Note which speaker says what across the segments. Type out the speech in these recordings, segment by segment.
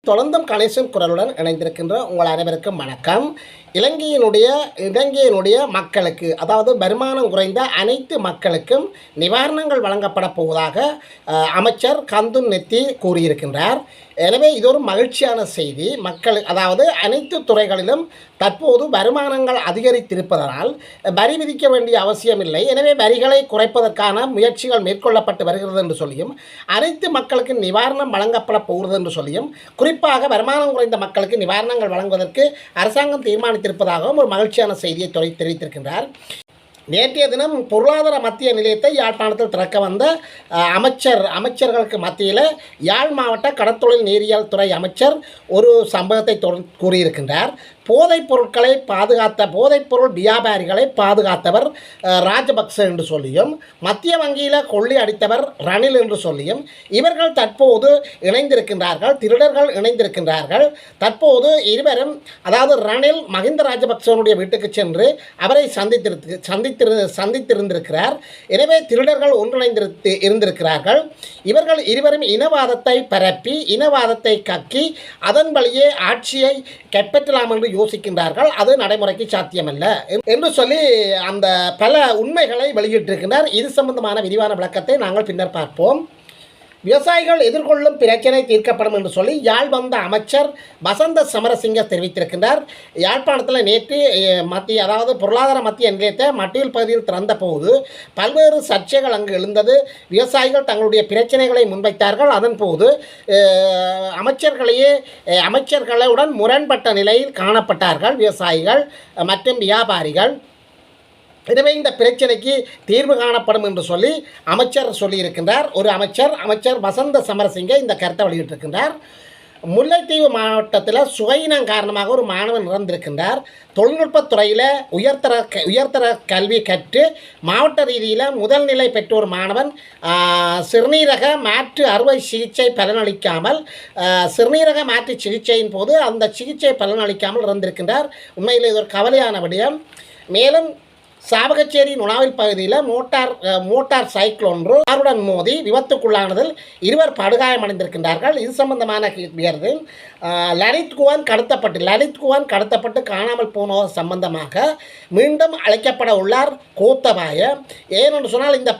Speaker 1: தொடர்ந்தும் கணேசன் குரலுடன் இணைந்திருக்கின்ற உங்கள் அனைவருக்கும் வணக்கம். இலங்கையினுடைய மக்களுக்கு, அதாவது வருமானம் குறைந்த அனைத்து மக்களுக்கும் நிவாரணங்கள் வழங்கப்பட போவதாக அமைச்சர் கந்துன் நெத்தி கூறியிருக்கின்றார். எனவே இது ஒரு மகிழ்ச்சியான செய்தி. அதாவது அனைத்து துறைகளிலும் தற்போது வருமானங்கள் அதிகரித்திருப்பதனால் வரி விதிக்க வேண்டிய அவசியமில்லை. எனவே வரிகளை குறைப்பதற்கான முயற்சிகள் மேற்கொள்ளப்பட்டு வருகிறது என்று சொல்லியும், அனைத்து மக்களுக்கு நிவாரணம் வழங்கப்பட போகிறது என்று சொல்லியும், குறிப்பாக வருமானம் குறைந்த மக்களுக்கு நிவாரணங்கள் வழங்குவதற்கு அரசாங்கம் தீர்மானித்திருப்பதாகவும் ஒரு மகிழ்ச்சியான செய்தியை தெரிவித்திருக்கின்றார். நேற்றைய தினம் பொருளாதார மத்திய நிலையத்தை யாழ்ப்பாணத்தில் திறக்க வந்த அமைச்சர்களுக்கு மத்தியில் யாழ் மாவட்ட கடற்தொழில் நீரியல் துறை அமைச்சர் ஒரு சம்பவத்தை கூறியிருக்கின்றார். போதைப்பொருள் வியாபாரிகளை பாதுகாத்தவர் ராஜபக்ச என்று சொல்லியும், மத்திய வங்கியில் கொள்ளி அடித்தவர் ரணில் என்று சொல்லியும், இவர்கள் தற்போது இணைந்திருக்கின்றார்கள், திருடர்கள் இணைந்திருக்கின்றார்கள். தற்போது இருவரும், அதாவது ரணில் மஹிந்த ராஜபக்சனுடைய வீட்டுக்கு சென்று அவரை சந்தித்திருந்திருக்கிறார். எனவே திருடர்கள் இருந்திருக்கிறார்கள். இவர்கள் இருவரும் இனவாதத்தை பரப்பி, இனவாதத்தை கக்கி அதன் வழியே ஆட்சியை கைப்பற்றலாம் என்று யோசிக்கின்றார்கள். அது நடைமுறைக்கு சாத்தியமல்ல என்று சொல்லி அந்த பல உண்மைகளை வெளியிட்டிருக்கின்றார். இது சம்பந்தமான விரிவான விளக்கத்தை நாங்கள் பின்னர் பார்ப்போம். விவசாயிகள் எதிர்கொள்ளும் பிரச்சனை தீர்க்கப்படும் என்று சொல்லி யாழ் வந்த அமைச்சர் வசந்த சமரசிங்க தெரிவித்திருக்கின்றார். யாழ்ப்பாணத்தில் நேற்று பொருளாதார மத்திய நிலையத்தை மட்டியல் பகுதியில் திறந்த போது பல்வேறு சர்ச்சைகள் அங்கு எழுந்தது. விவசாயிகள் தங்களுடைய பிரச்சனைகளை முன்வைத்தார்கள். அதன் போது அமைச்சர்களுடன் முரண்பட்ட நிலையில் காணப்பட்டார்கள் விவசாயிகள் மற்றும் வியாபாரிகள். எனவே இந்த பிரச்சனைக்கு தீர்வு காணப்படும் என்று சொல்லி அமைச்சர் சொல்லியிருக்கின்றார். ஒரு அமைச்சர் வசந்த சமரசிங்க இந்த கருத்தை வெளியிட்டிருக்கின்றார். முல்லைத்தீவு மாவட்டத்தில் சுகையினம் காரணமாக ஒரு மாணவன் இறந்திருக்கின்றார். தொழில்நுட்பத்துறையில் உயர்தர கல்வி கற்று மாவட்ட ரீதியில் முதல் நிலை பெற்ற ஒரு மாணவன் சிறுநீரக மாற்று அறுவை சிகிச்சை பலனளிக்காமல் சிறுநீரக மாற்று சிகிச்சையின் போது அந்த சிகிச்சை பலனளிக்காமல் இறந்திருக்கின்றார். உண்மையில் இது ஒரு கவலையான விடயம். மேலும் சாவகச்சேரி நுணாவில் பகுதியில் மோட்டார் சைக்கிள் ஒன்று காருடன் மோதி விபத்துக்குள்ளானதில் இருவர் படுகாயமடைந்திருக்கின்றார்கள். இது சம்பந்தமான கேள்வி. லலித் குவான் கடத்தப்பட்டு காணாமல் போன சம்பந்தமாக மீண்டும் அழைக்கப்பட உள்ளார் கோத்தபாய. ஏனென்று சொன்னால் இந்த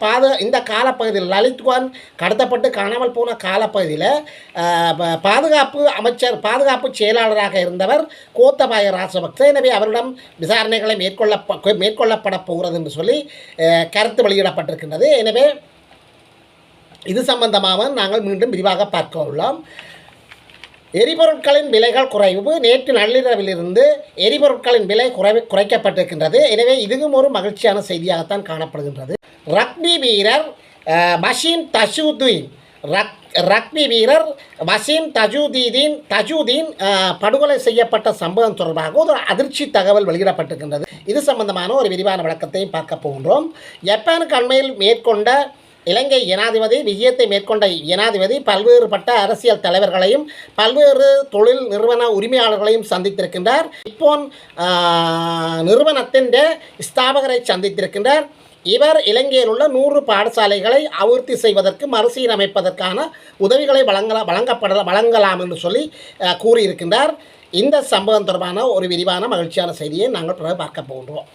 Speaker 1: காலப்பகுதியில் லலித் குவான் கடத்தப்பட்டு காணாமல் போன காலப்பகுதியில் பாதுகாப்பு செயலாளராக இருந்தவர் கோத்தபாய ராஜபக்ச. எனவே அவரிடம் விசாரணைகளை மேற்கொள்ளப்பட போகிறது என்று சொல்லி கருத்து வெளியிடப்பட்டிருக்கின்றது. எனவே இது சம்பந்தமாக நாங்கள் மீண்டும் விரிவாக பார்க்க உள்ளோம். எரிபொருட்களின் விலைகள் குறைவு. நேற்று நள்ளிரவிலிருந்து எரிபொருட்களின் விலை குறைக்கப்பட்டிருக்கின்றது. எனவே இதுவும் ஒரு மகிழ்ச்சியான செய்தியாகத்தான் காணப்படுகின்றது. ரக்பி வீரர் வசீம் தஜூதீன் படுகொலை செய்யப்பட்ட சம்பவம் தொடர்பாக ஒரு அதிர்ச்சி தகவல் வெளியிடப்பட்டிருக்கின்றது. இது சம்பந்தமான ஒரு விரிவான விளக்கத்தையும் பார்க்க போகின்றோம். ஜப்பானுக்கு அண்மையில் மேற்கொண்ட இலங்கை விஜயத்தை மேற்கொண்ட ஜனாதிபதி பல்வேறுபட்ட அரசியல் தலைவர்களையும் பல்வேறு தொழில் நிறுவன உரிமையாளர்களையும் சந்தித்திருக்கின்றார். நிப்போன் நிறுவனத்தின் ஸ்தாபகரை சந்தித்திருக்கின்றார். இவர் இலங்கையில் உள்ள 100 பாடசாலைகளை அபிவிருத்தி செய்வதற்கு மறுசீரமைப்பதற்கான உதவிகளை வழங்கலாம் என்று சொல்லி கூறியிருக்கின்றார். இந்த சம்பவம் தொடர்பான ஒரு விரிவான மகிழ்ச்சியான செய்தியை நாங்கள் பிறகு பார்க்க போகின்றோம்.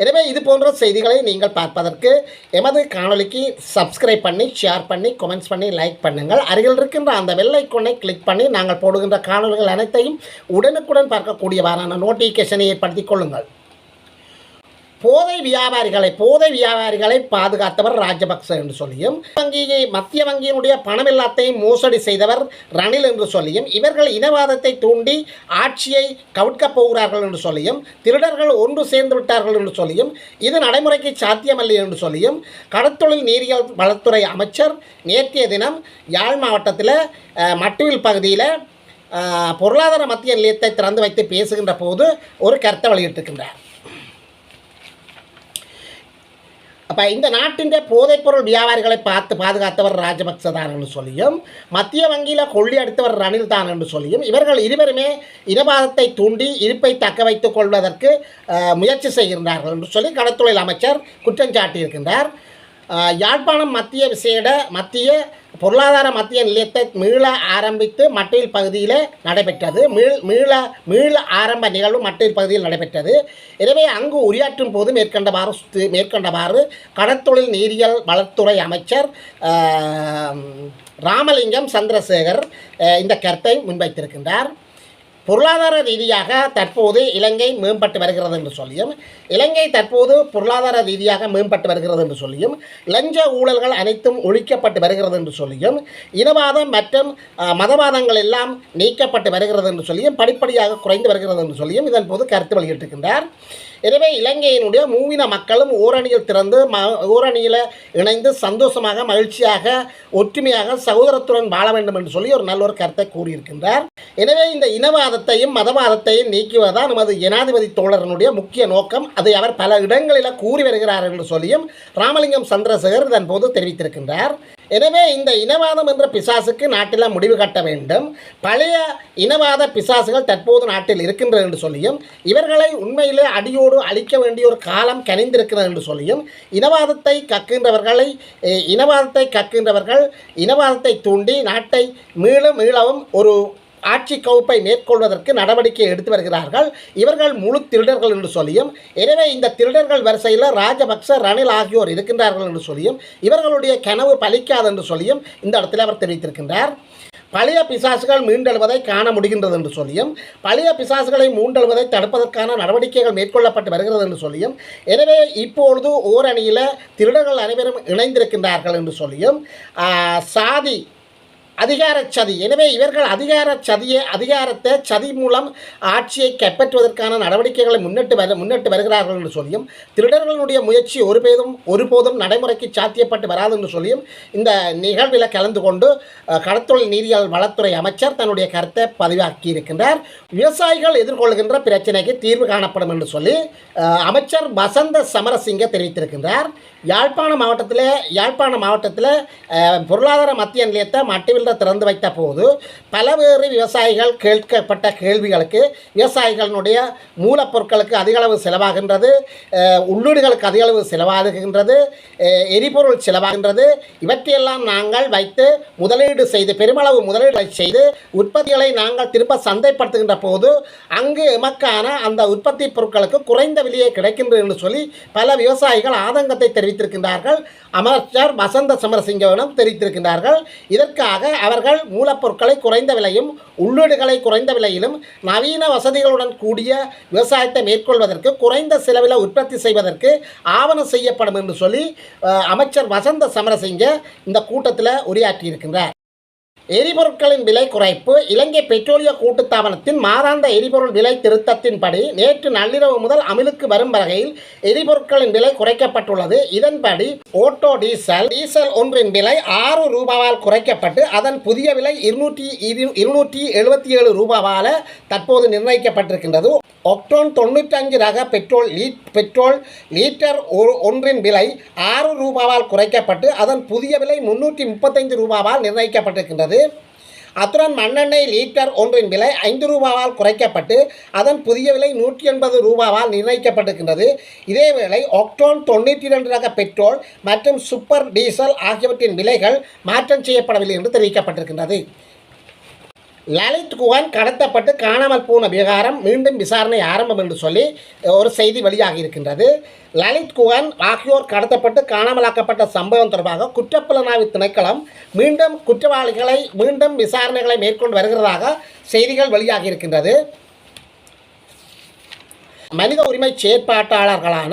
Speaker 1: எனவே இது போன்ற செய்திகளை நீங்கள் பார்ப்பதற்கு எமது காணொலிக்கு சப்ஸ்கிரைப் பண்ணி, ஷேர் பண்ணி, கமெண்ட்ஸ் பண்ணி, லைக் பண்ணுங்கள். அருகில் இருக்கின்ற அந்த பெல் ஐகானை கிளிக் பண்ணி நாங்கள் போடுகின்ற காணொலிகள் அனைத்தையும் உடனுக்குடன் பார்க்கக்கூடியவாறான நோட்டிஃபிகேஷனை ஏற்படுத்திக் கொள்ளுங்கள். போதை வியாபாரிகளை பாதுகாத்தவர் ராஜபக்ச என்று சொல்லியும், மத்திய வங்கியினுடைய பணம் எல்லாத்தையும் மோசடி செய்தவர் ரணில் என்று சொல்லியும், இவர்கள் இனவாதத்தை தூண்டி ஆட்சியை கவிழ்க்கப் போகிறார்கள் என்று சொல்லியும், திருடர்கள் ஒன்று சேர்ந்து விட்டார்கள் என்று சொல்லியும், இது நடைமுறைக்கு சாத்தியமல்ல என்று சொல்லியும், கடற்தொழில் நீரியல் வளத்துறை அமைச்சர் நேற்றைய தினம் யாழ் மாவட்டத்தில் மட்டுவில் பகுதியில் பொருளாதார மத்திய நிலையத்தை திறந்து வைத்து பேசுகின்ற போது ஒரு கருத்தை வெளியிட்டிருக்கின்றார். அப்போ இந்த நாட்டின் போதைப்பொருள் வியாபாரிகளை பாதுகாத்தவர் ராஜபக்ச தான் என்று சொல்லியும், மத்திய வங்கியில் கொள்ளி அடித்தவர் ரணில் தான் என்று சொல்லியும், இவர்கள் இருவருமே இனவாதத்தை தூண்டி இருப்பை தக்க வைத்துக் கொள்வதற்கு முயற்சி செய்கின்றார்கள் என்று சொல்லி கடற்தொழில் அமைச்சர் குற்றம் சாட்டியிருக்கின்றார். யாழ்ப்பாணம் மத்திய பொருளாதார மத்திய நிலையத்தை மீள ஆரம்பித்து மட்டையில் பகுதியில் நடைபெற்றது. மீள ஆரம்ப நிகழ்வு மட்டையில் பகுதியில் நடைபெற்றது. எனவே அங்கு உரையாற்றும் போது மேற்கண்டவாறு கடற்தொழில் நீரியல் வளத்துறை அமைச்சர் ராமலிங்கம் சந்திரசேகர் இந்த கருத்தை முன்வைத்திருக்கின்றார். பொருளாதார ரீதியாக தற்போது இலங்கை மேம்பட்டு வருகிறது என்று சொல்லியும், இலங்கை தற்போது பொருளாதார ரீதியாக மேம்பட்டு வருகிறது என்று சொல்லியும், லஞ்ச ஊழல்கள் அனைத்தும் ஒழிக்கப்பட்டு வருகிறது என்று சொல்லியும், இனவாதம் மற்றும் மதவாதங்கள் எல்லாம் நீக்கப்பட்டு வருகிறது என்று சொல்லியும், படிப்படியாக குறைந்து வருகிறது என்று சொல்லியும் இதன் போது கருத்து வெளியிட்டிருக்கின்றார். எனவே இலங்கையினுடைய மூவின மக்களும் ஓரணியில் திறந்து ஓரணியில் இணைந்து சந்தோஷமாக மகிழ்ச்சியாக ஒற்றுமையாக சகோதரத்துடன் வாழ வேண்டும் என்று சொல்லி ஒரு நல்ல ஒரு கருத்தை கூறியிருக்கின்றார். எனவே இந்த இனவாதத்தையும் மதவாதத்தையும் நீக்குவதுதான் நமது ஜனாதிபதி தோழரனுடைய முக்கிய நோக்கம். அதை அவர் பல இடங்களில் கூறி வருகிறார் என்று சொல்லியும் ராமலிங்கம் சந்திரசேகர் இதன் போது தெரிவித்திருக்கின்றார். எனவே இந்த இனவாதம் என்ற பிசாசுக்கு நாட்டில் முடிவு கட்ட வேண்டும். பழைய இனவாத பிசாசுகள் தற்போது நாட்டில் இருக்கின்றது என்று சொல்லியும், இவர்களை உண்மையிலே அடியோடு அழிக்க வேண்டிய ஒரு காலம் கனிந்திருக்கிறது என்று சொல்லியும், இனவாதத்தை கக்கின்றவர்கள் இனவாதத்தை தூண்டி நாட்டை மீளவும் ஒரு ஆட்சி கவுப்பை மேற்கொள்வதற்கு நடவடிக்கை எடுத்து வருகிறார்கள். இவர்கள் முழு திருடர்கள் என்று சொல்லியும், எனவே இந்த திருடர்கள் வரிசையில் ராஜபக்ச, ரணில் ஆகியோர் இருக்கின்றார்கள் என்று சொல்லியும், இவர்களுடைய கனவு பலிக்காது என்று சொல்லியும் இந்த இடத்தில் அவர் தெரிவித்திருக்கின்றார். பழைய பிசாசுகள் மீண்டெழுவதை காண முடிகின்றது என்று சொல்லியும், பழைய பிசாசுகளை மீண்டெழுவதை தடுப்பதற்கான நடவடிக்கைகள் மேற்கொள்ளப்பட்டு வருகிறது என்று சொல்லியும், எனவே இப்பொழுது ஓரணியில் திருடர்கள் அனைவரும் இணைந்திருக்கின்றார்கள் என்று சொல்லியும், சாதி அதிகார சதி, எனவே இவர்கள் அதிகாரத்தை சதி மூலம் ஆட்சியை கைப்பற்றுவதற்கான நடவடிக்கைகளை முன்னிட்டு வருகிறார்கள் என்று சொல்லியும், திருடர்களுடைய முயற்சி ஒருபோதும் நடைமுறைக்கு சாத்தியப்பட்டு வராது என்று சொல்லியும் இந்த நிகழ்வில் கலந்து கொண்டு கடற்தொழில் நீரியல் வளத்துறை அமைச்சர் தன்னுடைய கருத்தை பதிவாக்கி இருக்கின்றார். விவசாயிகள் எதிர்கொள்கின்ற பிரச்சனைக்கு தீர்வு காணப்படும் என்று சொல்லி அமைச்சர் வசந்த சமரசிங்க தெரிவித்திருக்கின்றார். யாழ்ப்பாண மாவட்டத்தில் பொருளாதார மத்திய நிலையத்தை மட்டவில் திறந்து வைத்த போது பலவேறு விவசாயிகள் கேட்கப்பட்ட கேள்விகளுக்கு விவசாயிகளுடைய மூலப்பொருட்களுக்கு அதிகளவு செலவாகின்றது, உள்ளீடுகளுக்கு அதிகளவு செலவாகுகின்றது, எரிபொருள் செலவாகின்றது, இவற்றையெல்லாம் நாங்கள் வைத்து முதலீடு செய்து பெருமளவு முதலீடுகளை செய்து உற்பத்திகளை நாங்கள் திரும்ப சந்தைப்படுத்துகின்ற போது அங்கு எமக்கான அந்த உற்பத்தி பொருட்களுக்கு குறைந்த விலையே கிடைக்கின்றது என்று சொல்லி பல விவசாயிகள் ஆதங்கத்தை தெரிவித்திருக்கின்றார்கள். அமைச்சர் வசந்த சமரசிங்கவிடம் தெரிவித்திருக்கின்றார்கள். இதற்காக அவர்கள் மூலப்பொருட்களை குறைந்த விலையும் உள்ளீடுகளை குறைந்த விலையிலும் நவீன வசதிகளுடன் கூடிய விவசாயத்தை மேற்கொள்வதற்கு குறைந்த செலவில் உற்பத்தி செய்வதற்கு ஆவணம் செய்யப்படும் என்று சொல்லி அமைச்சர் வசந்த சமரசிங்க இந்த கூட்டத்தில் உரையாற்றியிருக்கின்றார். எரிபொருட்களின் விலை குறைப்பு. இலங்கை பெட்ரோலிய கூட்டுத்தாபனத்தின் மாதாந்த எரிபொருள் விலை திருத்தத்தின்படி நேற்று நள்ளிரவு முதல் அமலுக்கு வரும் வகையில் எரிபொருட்களின் விலை குறைக்கப்பட்டுள்ளது. இதன்படி ஓட்டோ டீசல் ஒன்றின் விலை 6 ரூபாவால் குறைக்கப்பட்டு அதன் புதிய விலை 277 ரூபாவால் தற்போது நிர்ணயிக்கப்பட்டிருக்கின்றது. ஒக்டோன் 95 ரக பெட்ரோல் லீட்டர் ஒன்றின் விலை 6 ரூபாவால் குறைக்கப்பட்டு அதன் புதிய விலை 335 ரூபாவால் நிர்ணயிக்கப்பட்டிருக்கின்றது. அத்துடன் மண்ணெண்ணெய் லீட்டர் ஒன்றின் விலை 5 ரூபாவால் குறைக்கப்பட்டு அதன் புதிய விலை 180 ரூபாவால் நிர்ணயிக்கப்பட்டிருக்கின்றது. இதேவேளை ஒக்டோன் 92 ரக பெட்ரோல் மற்றும் சூப்பர் டீசல் ஆகியவற்றின் விலைகள் மாற்றம் செய்யப்படவில்லை என்று தெரிவிக்கப்பட்டிருக்கின்றது. லலித் குவான் கடத்தப்பட்டு காணாமல் போன விவகாரம் மீண்டும் விசாரணை ஆரம்பம் என்று சொல்லி ஒரு செய்தி வெளியாகி இருக்கின்றது. லலித் குவான் ஆகியோர் கடத்தப்பட்டு காணாமலாக்கப்பட்ட சம்பவம் தொடர்பாக குற்றப்புலனாய்வு திணைக்களம் மீண்டும் விசாரணைகளை மேற்கொண்டு வருகிறதாக செய்திகள் வெளியாகி இருக்கின்றது. மனித உரிமை செயற்பாட்டாளர்களான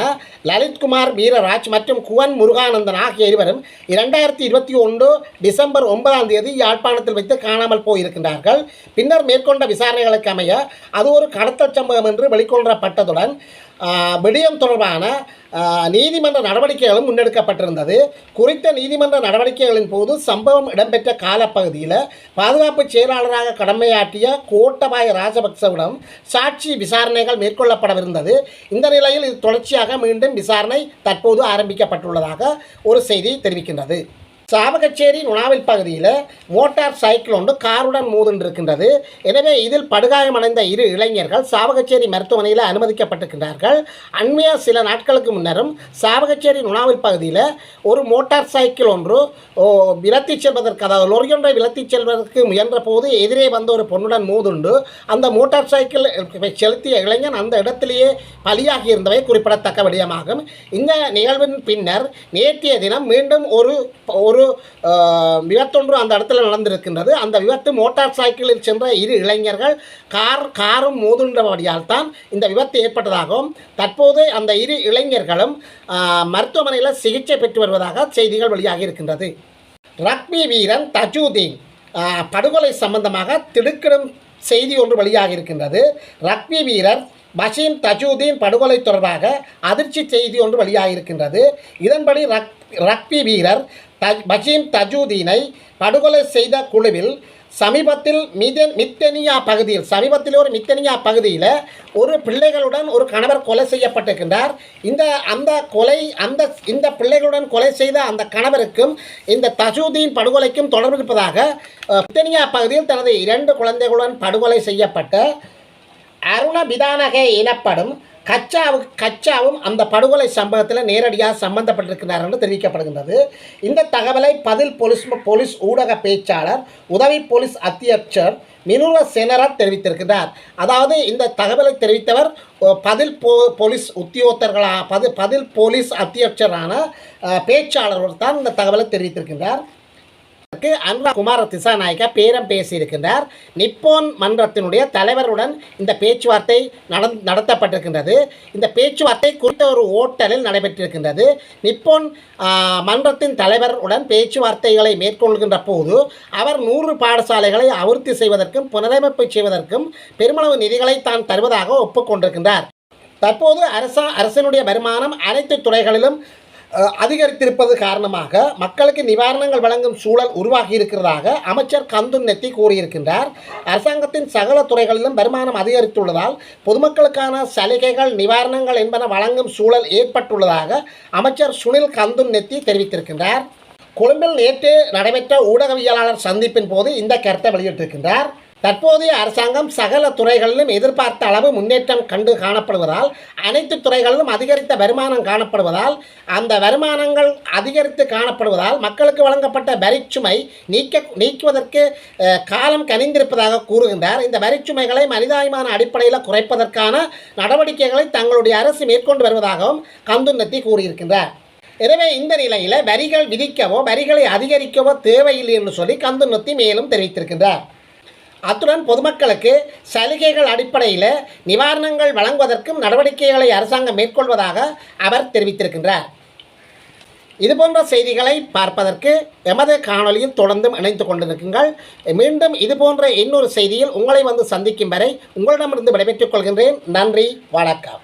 Speaker 1: லலித்குமார் வீரராஜ் மற்றும் குவன் முருகானந்தன் ஆகிய இருவரும் 2021 டிசம்பர் 9 யாழ்ப்பாணத்தில் வைத்து காணாமல் போயிருக்கின்றார்கள். பின்னர் மேற்கொண்ட விசாரணைகளுக்கு அமைய அது ஒரு கடத்தல் சம்பவம் என்று வெளிக்கொணரப்பட்டதுடன் விடயம் தொடர்பான நீதிமன்ற நடவடிக்கைகளும் முன்னெடுக்கப்பட்டிருந்தது. குறித்த நீதிமன்ற நடவடிக்கைகளின் போது சம்பவம் இடம்பெற்ற காலப்பகுதியில் பாதுகாப்பு செயலாளராக கடமையாற்றிய கோட்டபாய ராஜபக்சவிடம் சாட்சி விசாரணைகள் மேற்கொள்ளப்படவிருந்தது. இந்த நிலையில் இது தொடர்ச்சியாக மீண்டும் விசாரணை தற்போது ஆரம்பிக்கப்பட்டுள்ளதாக ஒரு செய்தி தெரிவிக்கின்றது. சாவகச்சேரி நுணாவில் பகுதியில் மோட்டார் சைக்கிள் ஒன்று காருடன் மோதின்றிருக்கின்றது. எனவே இதில் படுகாயமடைந்த இரு இளைஞர்கள் சாவகச்சேரி மருத்துவமனையில் அனுமதிக்கப்பட்டிருக்கின்றார்கள். அண்மைய சில நாட்களுக்கு முன்னரும் சாவகச்சேரி நுணாவில் பகுதியில் ஒரு மோட்டார் சைக்கிள் ஒன்று விலத்தி செல்வதற்கு, அதாவது லொரியொன்றை விலத்தி செல்வதற்கு முயன்ற போது எதிரே வந்த ஒரு பொண்ணுடன் மோதுண்டு அந்த மோட்டார் சைக்கிள் செலுத்திய இளைஞன் அந்த இடத்திலேயே பலியாகி இருந்தவை குறிப்பிடத்தக்க விடயமாகும். இந்த நிகழ்வின் பின்னர் நேற்றைய தினம் மீண்டும் ஒரு விபத்தொன்று அந்த இடத்துல நடந்திருக்கின்றது. அந்த விபத்து மோட்டார் சைக்கிளில் சென்ற இரு இளைஞர்கள் காரும் மோதுன்றபடியால் தான் இந்த விபத்து ஏற்பட்டதாகவும் தற்போது அந்த இரு இளைஞர்களும் மருத்துவமனையில் சிகிச்சை பெற்று வருவதாக செய்திகள் வெளியாகி இருக்கின்றது. ரக்பி வீரன் தஜூதீன் படுகொலை சம்பந்தமாக திடுக்கிடும் செய்தி ஒன்று வெளியாகி இருக்கின்றது. ரக்பி வீரர் பஷீம் தஜூதீன் படுகொலை தொடர்பாக அதிர்ச்சி செய்தி ஒன்று வெளியாகியிருக்கின்றது. இதன்படி ரக்பி வீரர் பஷீம் தஜூதீனை படுகொலை செய்த குழுவில் சமீபத்தில் ஒரு மித்தனியா பகுதியில் ஒரு பிள்ளைகளுடன் ஒரு கணவர் கொலை செய்யப்பட்டிருக்கின்றார். இந்த பிள்ளைகளுடன் கொலை செய்த அந்த கணவருக்கும் இந்த தஜூதீன் படுகொலைக்கும் தொடர்பு இருப்பதாக மித்தனியா பகுதியில் தனது 2 குழந்தைகளுடன் படுகொலை செய்யப்பட்ட அருண பிதானகே எனப்படும் கச்சாவும் அந்த படுகொலை சம்பவத்தில் நேரடியாக சம்பந்தப்பட்டிருக்கிறார் என்று தெரிவிக்கப்படுகின்றது. இந்த தகவலை பதில் போலீஸ் ஊடக பேச்சாளர் உதவி போலீஸ் அத்தியட்சர் மினுர செனரத் தெரிவித்திருக்கிறார். அதாவது இந்த தகவலை தெரிவித்தவர் பதில் போலீஸ் அத்தியட்சரான பேச்சாளர் தான் இந்த தகவலை தெரிவித்திருக்கின்றார். அனுரா குமார திசாநாயக்கா பேரம் பேசியிருக்கின்றார். நிப்போன் மன்றத்தினுடைய தலைவருடன் இந்த பேச்சுவார்த்தை நடத்தப்பட்டிருக்கின்றது. இந்த பேச்சுவார்த்தை குறித்த ஒரு ஓட்டலில் நடைபெற்றிருக்கின்றது. நிப்போன் மன்றத்தின் தலைவருடன் பேச்சுவார்த்தைகளை மேற்கொள்கின்ற போது அவர் 100 பாடசாலைகளை அபிவிருத்தி செய்வதற்கும் புனரமைப்பு செய்வதற்கும் பெருமளவு நிதிகளை தான் தருவதாக ஒப்புக்கொண்டிருக்கின்றார். தற்போது அரசினுடைய வருமானம் அனைத்து துறைகளிலும் அதிகரித்திருப்பது காரணமாக மக்களுக்கு நிவாரணங்கள் வழங்கும் சூழல் உருவாகி இருக்கிறதாக அமைச்சர் கந்துன் நெத்தி கூறியிருக்கின்றார். அரசாங்கத்தின் சகல துறைகளிலும் வருமானம் அதிகரித்துள்ளதால் பொதுமக்களுக்கான சலுகைகள் நிவாரணங்கள் என்பன வழங்கும் சூழல் ஏற்பட்டுள்ளதாக அமைச்சர் சுனில் கந்துன் நெத்தி தெரிவித்திருக்கின்றார். கொழும்பில் நேற்று நடைபெற்ற ஊடகவியலாளர் சந்திப்பின் போது இந்த கருத்தை வெளியிட்டிருக்கின்றார். தற்போதைய அரசாங்கம் சகல துறைகளிலும் எதிர்பார்த்த அளவு முன்னேற்றம் கண்டு காணப்படுவதால் அனைத்து துறைகளிலும் அதிகரித்த வருமானம் காணப்படுவதால் அந்த வருமானங்கள் அதிகரித்து காணப்படுவதால் மக்களுக்கு வழங்கப்பட்ட வரிச்சுமை நீக்குவதற்கு காலம் கனிந்திருப்பதாக கூறுகின்றார். இந்த வரிச்சுமைகளை மனிதாயமான அடிப்படையில் குறைப்பதற்கான நடவடிக்கைகளை தங்களுடைய அரசு மேற்கொண்டு வருவதாகவும் கந்துன்னத்தி கூறியிருக்கின்றார். எனவே இந்த நிலையில் வரிகள் விதிக்கவோ வரிகளை அதிகரிக்கவோ தேவையில்லை என்று சொல்லி கந்துன்னத்தி மேலும் தெரிவித்திருக்கின்றார். அத்துடன் பொதுமக்களுக்கு சலுகைகள் அடிப்படையில் நிவாரணங்கள் வழங்குவதற்கும் நடவடிக்கைகளை அரசாங்கம் மேற்கொள்வதாக அவர் தெரிவித்திருக்கின்றார். இதுபோன்ற செய்திகளை பார்ப்பதற்கு எமது காணொலியில் தொடர்ந்தும் இணைந்து கொண்டிருக்குங்கள். மீண்டும் இதுபோன்ற இன்னொரு செய்தியில் உங்களை வந்து சந்திக்கும் வரை உங்களிடமிருந்து விடைபெற்றுக் கொள்கின்றேன். நன்றி, வணக்கம்.